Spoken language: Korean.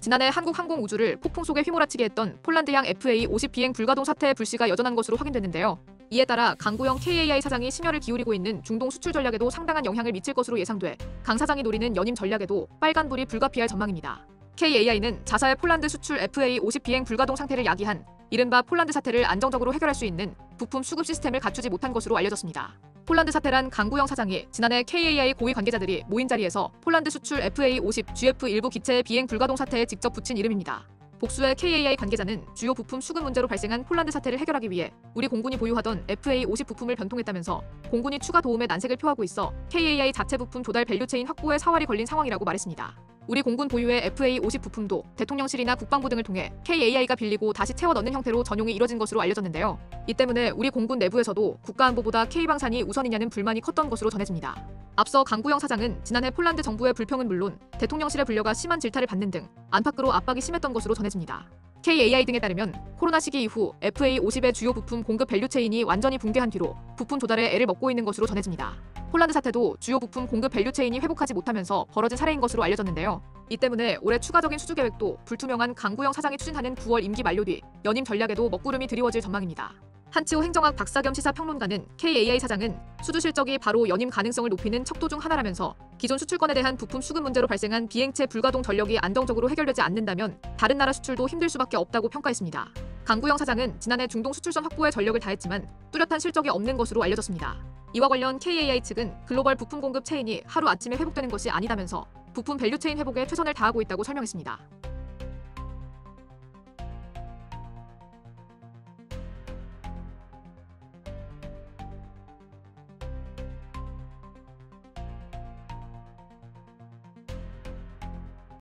지난해 한국항공우주를 폭풍 속에 휘몰아치게 했던 폴란드향 FA50 비행 불가동 사태의 불씨가 여전한 것으로 확인됐는데요. 이에 따라 강구영 KAI 사장이 심혈을 기울이고 있는 중동 수출 전략에도 상당한 영향을 미칠 것으로 예상돼 강 사장이 노리는 연임 전략에도 빨간불이 불가피할 전망입니다. KAI는 자사의 폴란드 수출 FA50 비행 불가동 상태를 야기한 이른바 폴란드 사태를 안정적으로 해결할 수 있는 부품 수급 시스템을 갖추지 못한 것으로 알려졌습니다. 폴란드 사태란 강구영 사장이 지난해 KAI 고위 관계자들이 모인 자리에서 폴란드 수출 FA50 GF 일부 기체의 비행 불가동 사태에 직접 붙인 이름입니다. 복수의 KAI 관계자는 주요 부품 수급 문제로 발생한 폴란드 사태를 해결하기 위해 우리 공군이 보유하던 FA50 부품을 변통했다면서 공군이 추가 도움에 난색을 표하고 있어 KAI 자체 부품 조달 밸류체인 확보에 사활이 걸린 상황이라고 말했습니다. 우리 공군 보유의 FA50 부품도 대통령실이나 국방부 등을 통해 KAI가 빌리고 다시 채워 넣는 형태로 전용이 이뤄진 것으로 알려졌는데요. 이 때문에 우리 공군 내부에서도 국가안보보다 K방산이 우선이냐는 불만이 컸던 것으로 전해집니다. 앞서 강구영 사장은 지난해 폴란드 정부의 불평은 물론 대통령실에 불려가 심한 질타를 받는 등 안팎으로 압박이 심했던 것으로 전해집니다. KAI 등에 따르면 코로나 시기 이후 FA50의 주요 부품 공급 밸류체인이 완전히 붕괴한 뒤로 부품 조달에 애를 먹고 있는 것으로 전해집니다. 폴란드 사태도 주요 부품 공급 밸류체인이 회복하지 못하면서 벌어진 사례인 것으로 알려졌는데요. 이 때문에 올해 추가적인 수주 계획도 불투명한 강구영 사장이 추진하는 9월 임기 만료 뒤 연임 전략에도 먹구름이 드리워질 전망입니다. 한치호 행정학 박사 겸 시사평론가는 KAI 사장은 수주 실적이 바로 연임 가능성을 높이는 척도 중 하나라면서 기존 수출권에 대한 부품 수급 문제로 발생한 비행체 불가동 전력이 안정적으로 해결되지 않는다면 다른 나라 수출도 힘들 수밖에 없다고 평가했습니다. 강구영 사장은 지난해 중동 수출선 확보에 전력을 다했지만 뚜렷한 실적이 없는 것으로 알려졌습니다. 이와 관련 KAI 측은 글로벌 부품 공급 체인이 하루아침에 회복되는 것이 아니다면서 부품 밸류체인 회복에 최선을 다하고 있다고 설명했습니다.